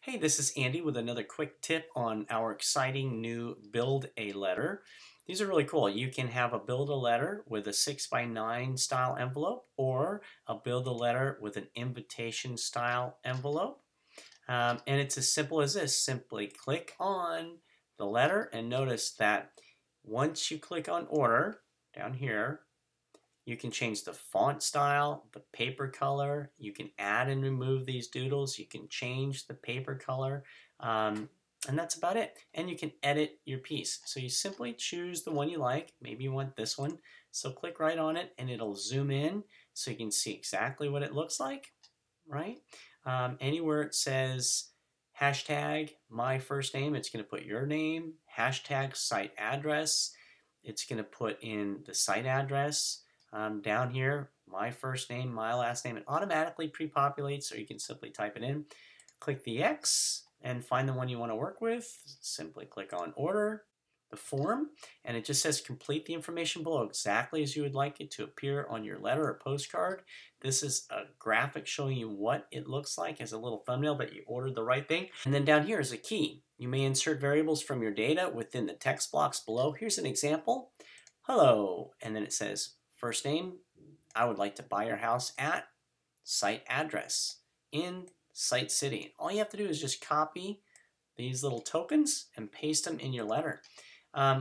Hey, this is Andy with another quick tip on our exciting new Build a Letter. These are really cool. You can have a Build a Letter with a 6x9 style envelope or a Build a Letter with an invitation style envelope. And it's as simple as this. Simply click on the letter and notice that once you click on Order down here, you can change the font style, the paper color. You can add and remove these doodles. You can change the paper color. And that's about it. And you can edit your piece. So you simply choose the one you like. Maybe you want this one. So click right on it and it'll zoom in so you can see exactly what it looks like, right? Anywhere it says hashtag my first name, it's going to put your name. Hashtag site address, it's going to put in the site address. Down here, my first name, my last name, it automatically pre-populates, or you can simply type it in. Click the X and find the one you want to work with. Simply click on Order, the form, and it just says complete the information below exactly as you would like it to appear on your letter or postcard. This is a graphic showing you what it looks like as a little thumbnail, but you ordered the right thing. And then down here is a key. You may insert variables from your data within the text blocks below. Here's an example. Hello, and then it says first name, I would like to buy your house at site address in site city. All you have to do is just copy these little tokens and paste them in your letter.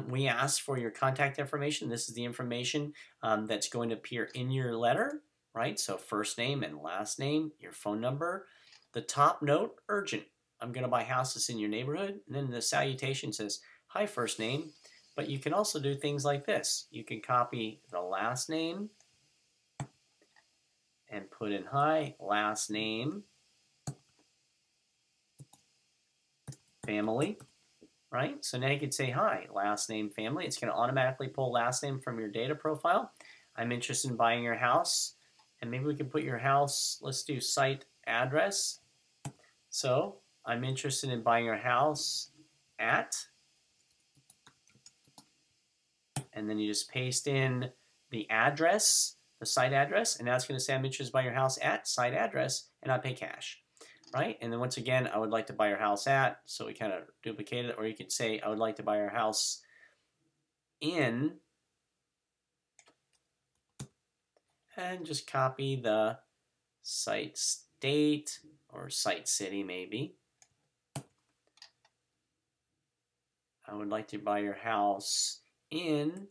We asked for your contact information. This is the information that's going to appear in your letter, right? So first name and last name, your phone number. The top note, urgent. I'm going to buy houses in your neighborhood. And then the salutation says, hi, first name. But you can also do things like this. You can copy the last name and put in hi, last name, family, right? So now you could say hi, last name, family. It's going to automatically pull last name from your data profile. I'm interested in buying your house. And maybe we can put your house, let's do site address. So I'm interested in buying your house at, and then you just paste in the address, the site address, and now it's going to say I'm interested in buying your house at site address, and I pay cash, right? And then once again, I would like to buy your house at, so we kind of duplicate it, or you could say I would like to buy your house in, and just copy the site state or site city maybe. I would like to buy your house in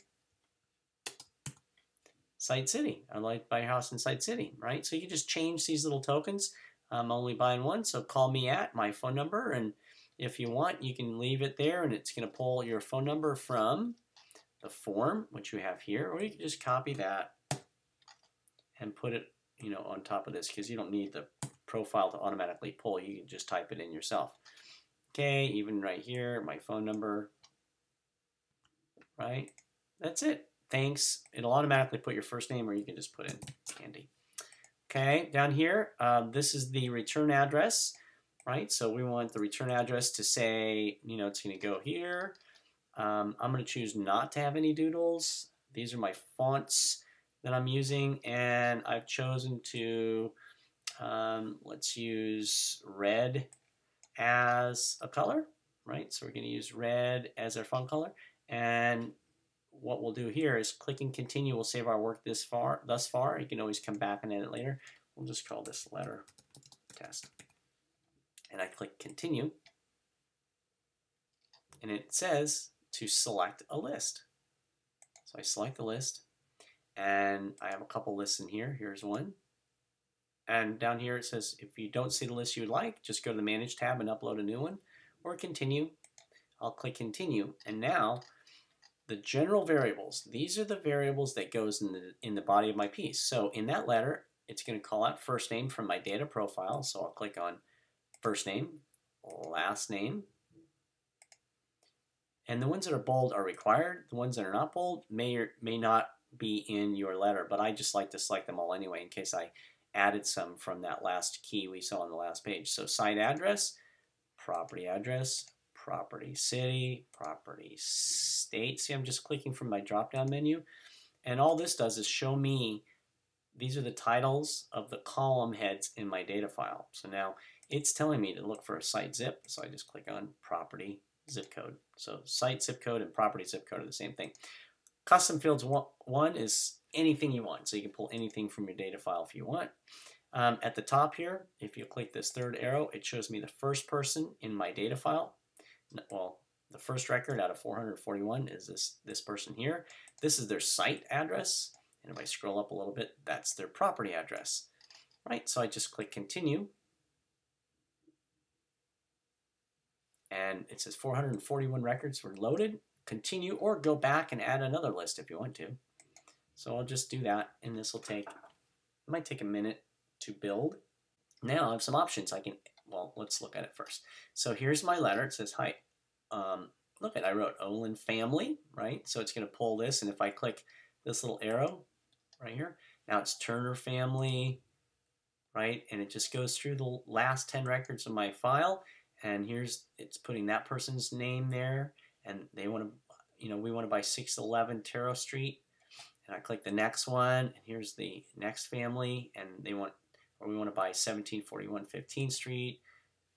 Site City. I'd like to buy your house in Site City, right? So you can just change these little tokens. I'm only buying one, so call me at my phone number, and if you want, you can leave it there, and it's going to pull your phone number from the form, which you have here, or you can just copy that and put it, on top of this, because you don't need the profile to automatically pull. You can just type it in yourself. Okay, even right here, my phone number, right? That's it. Thanks. It'll automatically put your first name, or you can just put in Andy. Okay, down here, this is the return address, right? So we want the return address to say, it's going to go here. I'm going to choose not to have any doodles. These are my fonts that I'm using, and I've chosen to, let's use red as a color, right? So we're going to use red as our font color, and what we'll do here is click and continue. We'll save our work thus far. You can always come back and edit later. We'll just call this letter test. And I click continue. And it says to select a list. So I select the list. And I have a couple lists in here. Here's one. And down here it says if you don't see the list you would like, just go to the Manage tab and upload a new one. Or continue. I'll click continue. And now the general variables, these are the variables that goes in the body of my piece. So in that letter, it's going to call out first name from my data profile. So I'll click on first name, last name. And the ones that are bold are required. The ones that are not bold may or may not be in your letter, but I just like to select them all anyway in case I added some from that last key we saw on the last page. So site address, property address, property city, property state. See, I'm just clicking from my drop-down menu. And all this does is show me, these are the titles of the column heads in my data file. So now it's telling me to look for a site zip, so I just click on property zip code. So site zip code and property zip code are the same thing. Custom fields one is anything you want, so you can pull anything from your data file if you want. At the top here, if you click this third arrow, it shows me the first person in my data file. Well, the first record out of 441 is this person here. This is their site address, and if I scroll up a little bit, that's their property address. Right, so I just click continue, and it says 441 records were loaded. Continue, or go back and add another list if you want to. So I'll just do that, and this will take, it might take a minute to build. Now I have some options. I can, well, let's look at it first. So here's my letter. It says, hi. Look at, I wrote Olin family, right? So it's going to pull this, and if I click this little arrow right here, now it's Turner family, right? And it just goes through the last 10 records of my file, and here's, it's putting that person's name there, and they want to, you know, we want to buy 611 Taro Street, and I click the next one, and here's the next family, and they want, or we want to buy 1741 15th Street,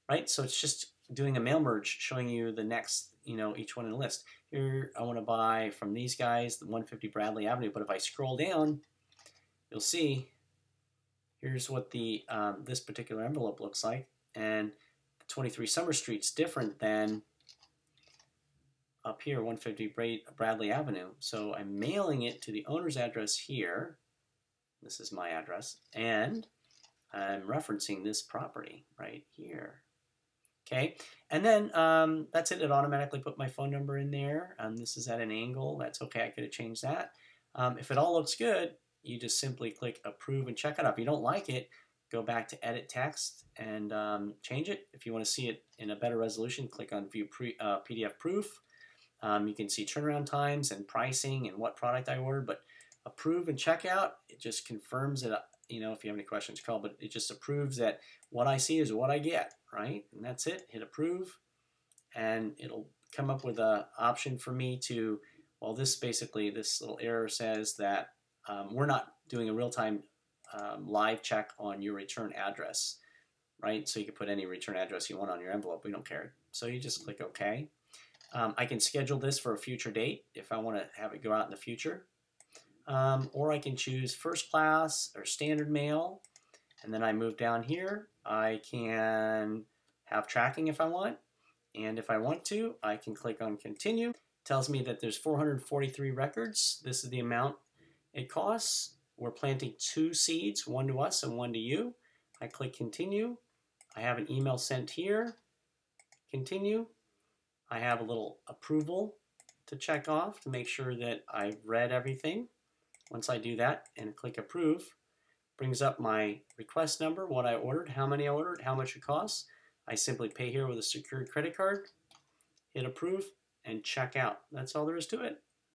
right? So it's just doing a mail merge, showing you the next, you know, each one in the list. Here, I want to buy from these guys, the 150 Bradley Avenue, but if I scroll down, you'll see, here's what the this particular envelope looks like, and 23 Summer Street's different than up here, 150 Bradley Avenue. So I'm mailing it to the owner's address here. This is my address, and I'm referencing this property right here. Okay, and then that's it. It automatically put my phone number in there. This is at an angle. That's okay. I could have changed that. If it all looks good, you just simply click approve and check it out. If you don't like it, go back to edit text and change it. If you want to see it in a better resolution, click on view PDF proof. You can see turnaround times and pricing and what product I ordered, but approve and check out, it just confirms that, you know, if you have any questions, call, but it just approves that what I see is what I get, right? And that's it. Hit approve, and it'll come up with an option for me to, well, this basically, this little error says that we're not doing a real-time live check on your return address, right? So you can put any return address you want on your envelope. We don't care. So you just click OK. I can schedule this for a future date if I want to have it go out in the future. Or I can choose first class or standard mail, and then I move down here. I can have tracking if I want, and if I want to, I can click on continue. It tells me that there's 443 records. This is the amount it costs. We're planting 2 seeds, one to us and one to you. I click continue. I have an email sent here. Continue. I have a little approval to check off to make sure that I've read everything. Once I do that and click approve, brings up my request number, what I ordered, how many I ordered, how much it costs. I simply pay here with a secured credit card, hit approve, and check out. That's all there is to it.